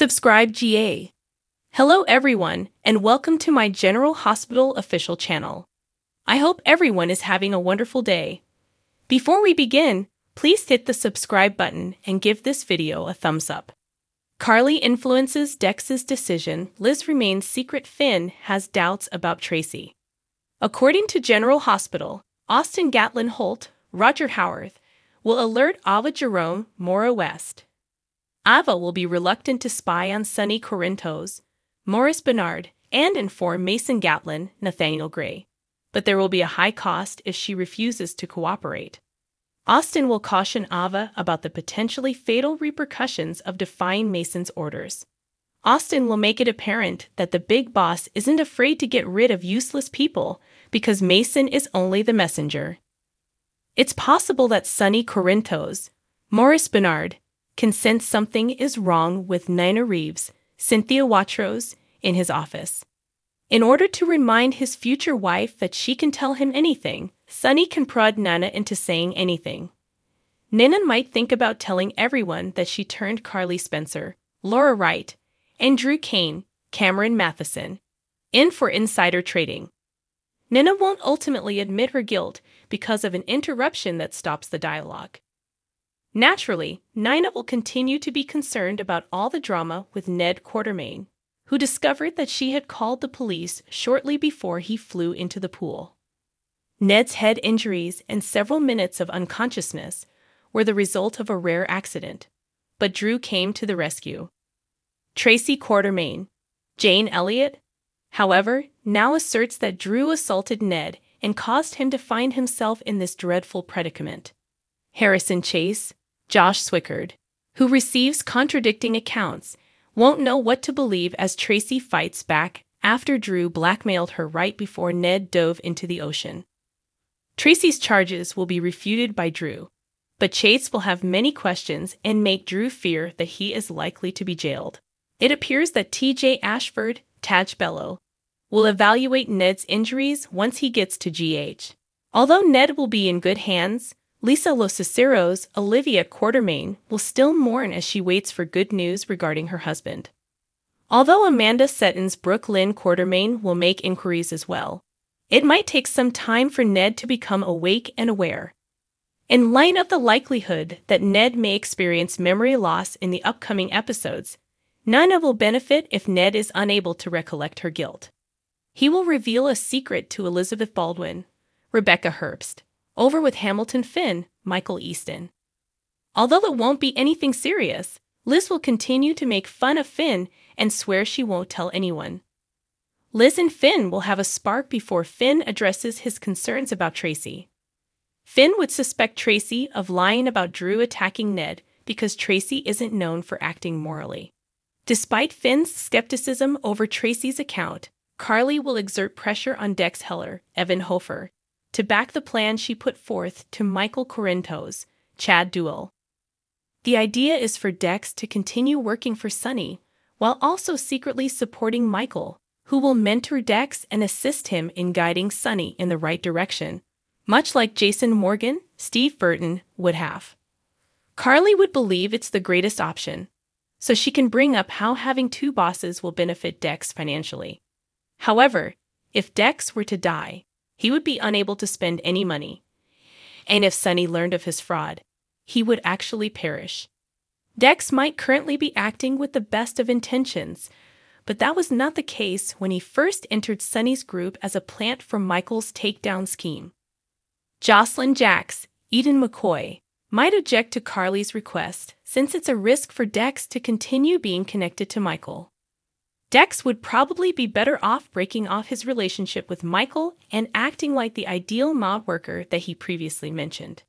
Subscribe GA. Hello everyone, and welcome to my General Hospital official channel. I hope everyone is having a wonderful day. Before we begin, please hit the subscribe button and give this video a thumbs up. Carly influences Dex's decision. Liz remains secret. Finn has doubts about Tracy. According to General Hospital, Austin Gatlin Holt, Roger Howarth, will alert Ava Jerome Mora West. Ava will be reluctant to spy on Sonny Corinthos, Maurice Bernard, and inform Mason Gatlin, Nathaniel Gray. But there will be a high cost if she refuses to cooperate. Austin will caution Ava about the potentially fatal repercussions of defying Mason's orders. Austin will make it apparent that the big boss isn't afraid to get rid of useless people because Mason is only the messenger. It's possible that Sonny Corinthos, Maurice Bernard, can sense something is wrong with Nina Reeves, Cynthia Watros, in his office. In order to remind his future wife that she can tell him anything, Sonny can prod Nina into saying anything. Nina might think about telling everyone that she turned Carly Spencer, Laura Wright, and Drew Kane, Cameron Matheson, in for insider trading. Nina won't ultimately admit her guilt because of an interruption that stops the dialogue. Naturally, Nina will continue to be concerned about all the drama with Ned Quartermaine, who discovered that she had called the police shortly before he flew into the pool. Ned's head injuries and several minutes of unconsciousness were the result of a rare accident, but Drew came to the rescue. Tracy Quartermaine, Jane Elliott, however, now asserts that Drew assaulted Ned and caused him to find himself in this dreadful predicament. Harrison Chase, Josh Swickard, who receives contradicting accounts, won't know what to believe as Tracy fights back after Drew blackmailed her right before Ned dove into the ocean. Tracy's charges will be refuted by Drew, but Chase will have many questions and make Drew fear that he is likely to be jailed. It appears that TJ Ashford, Taj Bello, will evaluate Ned's injuries once he gets to GH. Although Ned will be in good hands, Lisa Locicero's Olivia Quartermaine will still mourn as she waits for good news regarding her husband. Although Amanda Setton's Brooklyn Quartermaine will make inquiries as well, it might take some time for Ned to become awake and aware. In light of the likelihood that Ned may experience memory loss in the upcoming episodes, Nina will benefit if Ned is unable to recollect her guilt. He will reveal a secret to Elizabeth Baldwin, Rebecca Herbst, over with Hamilton Finn, Michael Easton. Although it won't be anything serious, Liz will continue to make fun of Finn and swear she won't tell anyone. Liz and Finn will have a spark before Finn addresses his concerns about Tracy. Finn would suspect Tracy of lying about Drew attacking Ned because Tracy isn't known for acting morally. Despite Finn's skepticism over Tracy's account, Carly will exert pressure on Dex Heller, Evan Hofer, to back the plan she put forth to Michael Corinthos, Chad Duell. The idea is for Dex to continue working for Sonny, while also secretly supporting Michael, who will mentor Dex and assist him in guiding Sonny in the right direction, much like Jason Morgan, Steve Burton would have. Carly would believe it's the greatest option, so she can bring up how having two bosses will benefit Dex financially. However, if Dex were to die, he would be unable to spend any money. And if Sonny learned of his fraud, he would actually perish. Dex might currently be acting with the best of intentions, but that was not the case when he first entered Sonny's group as a plant for Michael's takedown scheme. Jocelyn Jacks, Eden McCoy, might object to Carly's request since it's a risk for Dex to continue being connected to Michael. Dex would probably be better off breaking off his relationship with Michael and acting like the ideal mob worker that he previously mentioned.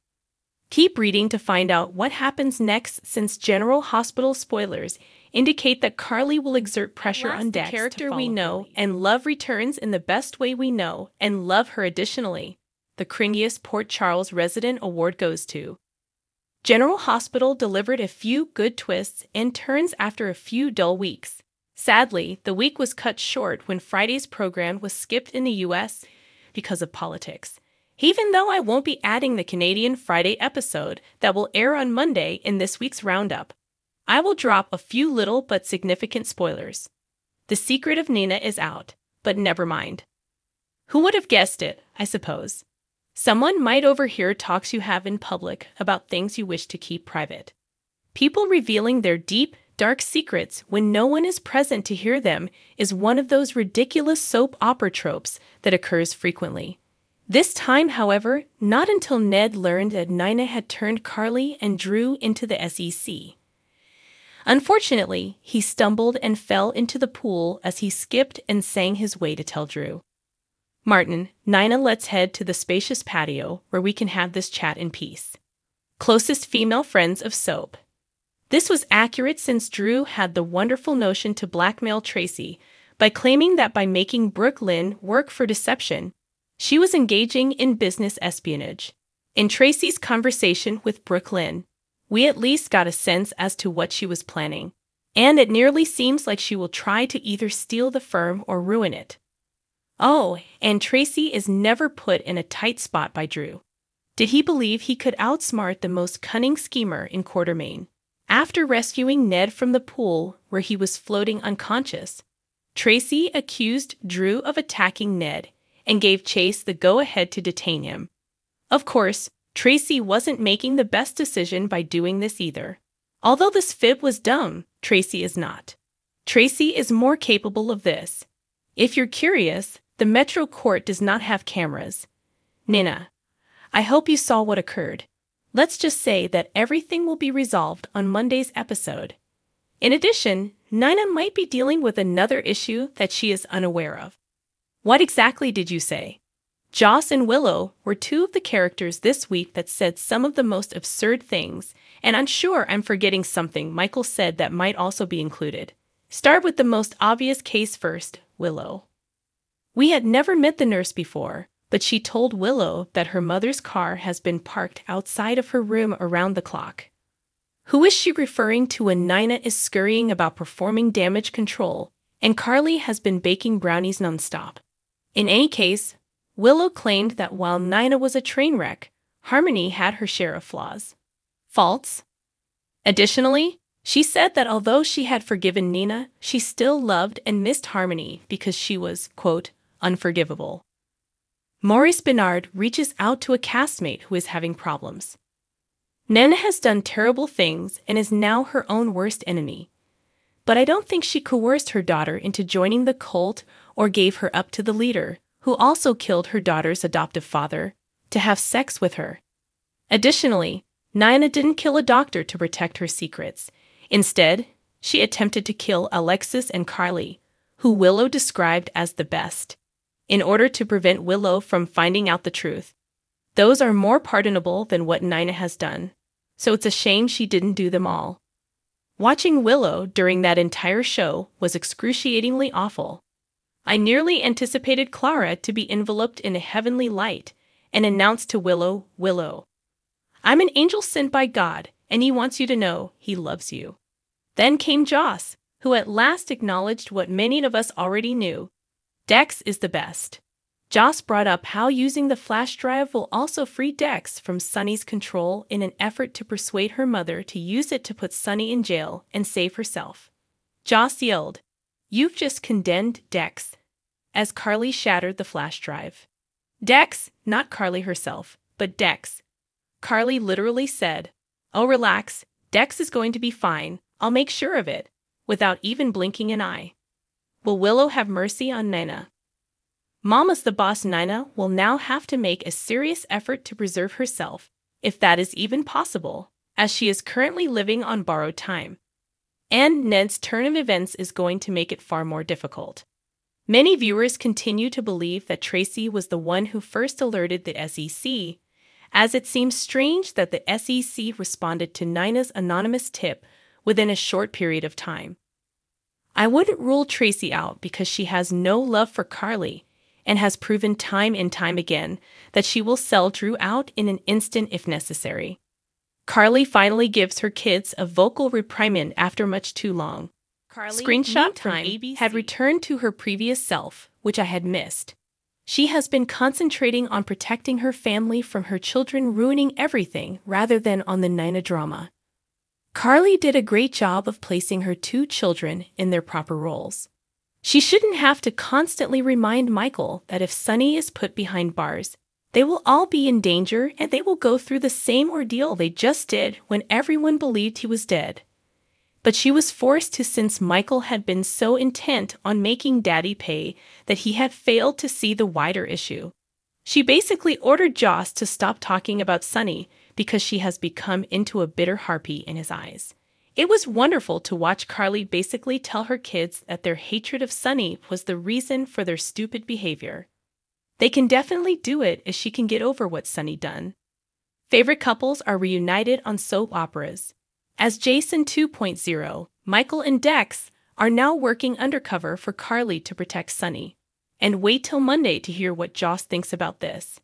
Keep reading to find out what happens next, since General Hospital spoilers indicate that Carly will exert pressure on Dex. The character we know and love returns in the best way we know and love her. Additionally, the cringiest Port Charles resident award goes to General Hospital. Delivered a few good twists and turns after a few dull weeks. Sadly, the week was cut short when Friday's program was skipped in the US because of politics. Even though I won't be adding the Canadian Friday episode that will air on Monday in this week's roundup, I will drop a few little but significant spoilers. The secret of Nina is out, but never mind. Who would have guessed it, I suppose? Someone might overhear talks you have in public about things you wish to keep private. People revealing their deep, dark secrets when no one is present to hear them is one of those ridiculous soap opera tropes that occurs frequently. This time, however, not until Ned learned that Nina had turned Carly and Drew into the SEC. Unfortunately, he stumbled and fell into the pool as he skipped and sang his way to tell Drew. Martin, Nina, let's head to the spacious patio where we can have this chat in peace. Closest female friends of soap. This was accurate since Drew had the wonderful notion to blackmail Tracy by claiming that by making Brooke Lynn work for deception, she was engaging in business espionage. In Tracy's conversation with Brooke Lynn, we at least got a sense as to what she was planning, and it nearly seems like she will try to either steal the firm or ruin it. Oh, and Tracy is never put in a tight spot by Drew. Did he believe he could outsmart the most cunning schemer in Quartermain? After rescuing Ned from the pool where he was floating unconscious, Tracy accused Drew of attacking Ned and gave Chase the go-ahead to detain him. Of course, Tracy wasn't making the best decision by doing this either. Although this fib was dumb, Tracy is not. Tracy is more capable of this. If you're curious, the Metro Court does not have cameras. Nina, I hope you saw what occurred. Let's just say that everything will be resolved on Monday's episode. In addition, Nina might be dealing with another issue that she is unaware of. What exactly did you say? Joss and Willow were two of the characters this week that said some of the most absurd things, and I'm sure I'm forgetting something Michael said that might also be included. Start with the most obvious case first, Willow. We had never met the nurse before, but she told Willow that her mother's car has been parked outside of her room around the clock. Who is she referring to when Nina is scurrying about performing damage control, and Carly has been baking brownies nonstop? In any case, Willow claimed that while Nina was a train wreck, Harmony had her share of flaws. Faults? Additionally, she said that although she had forgiven Nina, she still loved and missed Harmony because she was, quote, unforgivable. Maurice Bernard reaches out to a castmate who is having problems. Nina has done terrible things and is now her own worst enemy. But I don't think she coerced her daughter into joining the cult or gave her up to the leader, who also killed her daughter's adoptive father, to have sex with her. Additionally, Nina didn't kill a doctor to protect her secrets. Instead, she attempted to kill Alexis and Carly, who Willow described as the best, in order to prevent Willow from finding out the truth. Those are more pardonable than what Nina has done, so it's a shame she didn't do them all. Watching Willow during that entire show was excruciatingly awful. I nearly anticipated Clara to be enveloped in a heavenly light and announced to Willow, Willow, I'm an angel sent by God, and he wants you to know he loves you. Then came Joss, who at last acknowledged what many of us already knew. Dex is the best. Joss brought up how using the flash drive will also free Dex from Sunny's control in an effort to persuade her mother to use it to put Sunny in jail and save herself. Joss yelled, "You've just condemned Dex," as Carly shattered the flash drive. Dex, not Carly herself, but Dex. Carly literally said, "Oh, relax, Dex is going to be fine, I'll make sure of it," without even blinking an eye. Will Willow have mercy on Nina? Mama's the boss. Nina will now have to make a serious effort to preserve herself, if that is even possible, as she is currently living on borrowed time. And Ned's turn of events is going to make it far more difficult. Many viewers continue to believe that Tracy was the one who first alerted the SEC, as it seems strange that the SEC responded to Nina's anonymous tip within a short period of time. I wouldn't rule Tracy out because she has no love for Carly and has proven time and time again that she will sell Drew out in an instant if necessary. Carly finally gives her kids a vocal reprimand after much too long. Carly, screenshot from ABC, had returned to her previous self, which I had missed. She has been concentrating on protecting her family from her children ruining everything rather than on the Nina drama. Carly did a great job of placing her two children in their proper roles. She shouldn't have to constantly remind Michael that if Sunny is put behind bars, they will all be in danger and they will go through the same ordeal they just did when everyone believed he was dead. But she was forced to, since Michael had been so intent on making Daddy pay that he had failed to see the wider issue. She basically ordered Joss to stop talking about Sunny because she has become into a bitter harpy in his eyes. It was wonderful to watch Carly basically tell her kids that their hatred of Sunny was the reason for their stupid behavior. They can definitely do it if she can get over what Sunny done. Favorite couples are reunited on soap operas. As Jason 2.0, Michael and Dex are now working undercover for Carly to protect Sunny. And wait till Monday to hear what Joss thinks about this.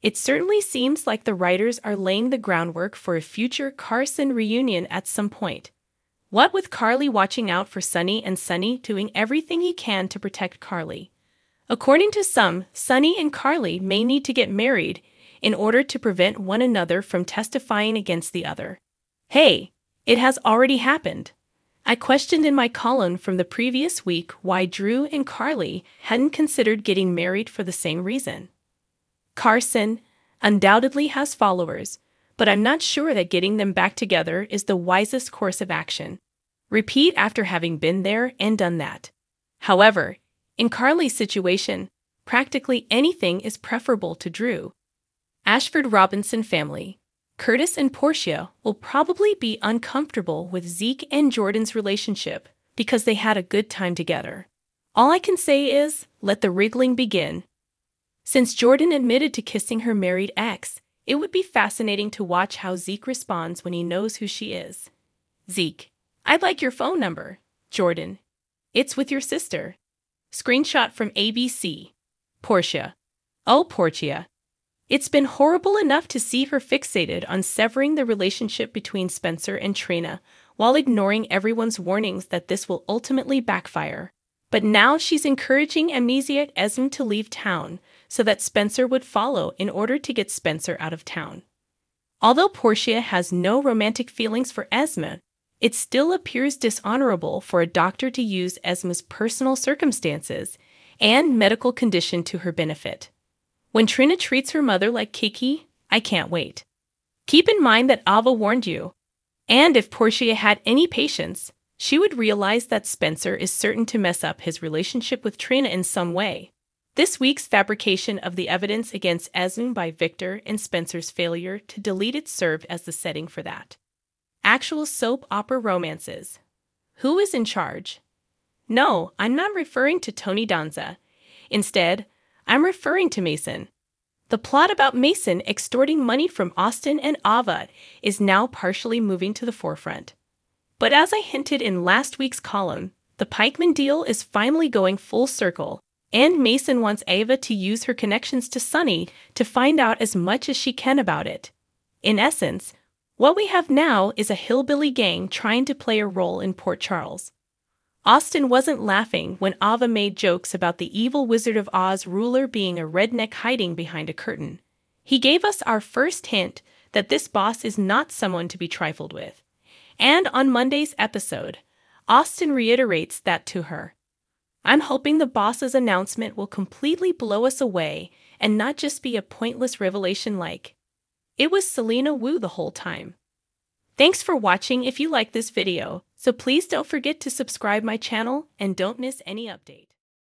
It certainly seems like the writers are laying the groundwork for a future Carson reunion at some point. What with Carly watching out for Sunny and Sunny doing everything he can to protect Carly. According to some, Sunny and Carly may need to get married in order to prevent one another from testifying against the other. Hey, it has already happened. I questioned in my column from the previous week why Drew and Carly hadn't considered getting married for the same reason. Carson undoubtedly has followers, but I'm not sure that getting them back together is the wisest course of action. Repeat after having been there and done that. However, in Carly's situation, practically anything is preferable to Drew. Ashford Robinson family. Curtis and Portia will probably be uncomfortable with Zeke and Jordan's relationship because they had a good time together. All I can say is, let the wriggling begin. Since Jordan admitted to kissing her married ex, it would be fascinating to watch how Zeke responds when he knows who she is. Zeke, I'd like your phone number. Jordan, it's with your sister. Screenshot from ABC. Portia, oh Portia. It's been horrible enough to see her fixated on severing the relationship between Spencer and Trina while ignoring everyone's warnings that this will ultimately backfire. But now she's encouraging amnesiac Esme to leave town so that Spencer would follow in order to get Spencer out of town. Although Portia has no romantic feelings for Esme, it still appears dishonorable for a doctor to use Esme's personal circumstances and medical condition to her benefit. When Trina treats her mother like Kiki, I can't wait. Keep in mind that Ava warned you, and if Portia had any patience, she would realize that Spencer is certain to mess up his relationship with Trina in some way. This week's fabrication of the evidence against Esme by Victor and Spencer's failure to delete it served as the setting for that. Actual soap opera romances. Who is in charge? No, I'm not referring to Tony Danza. Instead, I'm referring to Mason. The plot about Mason extorting money from Austin and Ava is now partially moving to the forefront. But as I hinted in last week's column, the Pikeman deal is finally going full circle, and Mason wants Ava to use her connections to Sunny to find out as much as she can about it. In essence, what we have now is a hillbilly gang trying to play a role in Port Charles. Austin wasn't laughing when Ava made jokes about the evil Wizard of Oz ruler being a redneck hiding behind a curtain. He gave us our first hint that this boss is not someone to be trifled with. And on Monday's episode, Austin reiterates that to her. I'm hoping the boss's announcement will completely blow us away and not just be a pointless revelation like it was Selena Wu the whole time. Thanks for watching if you like this video, so please don't forget to subscribe my channel and don't miss any update.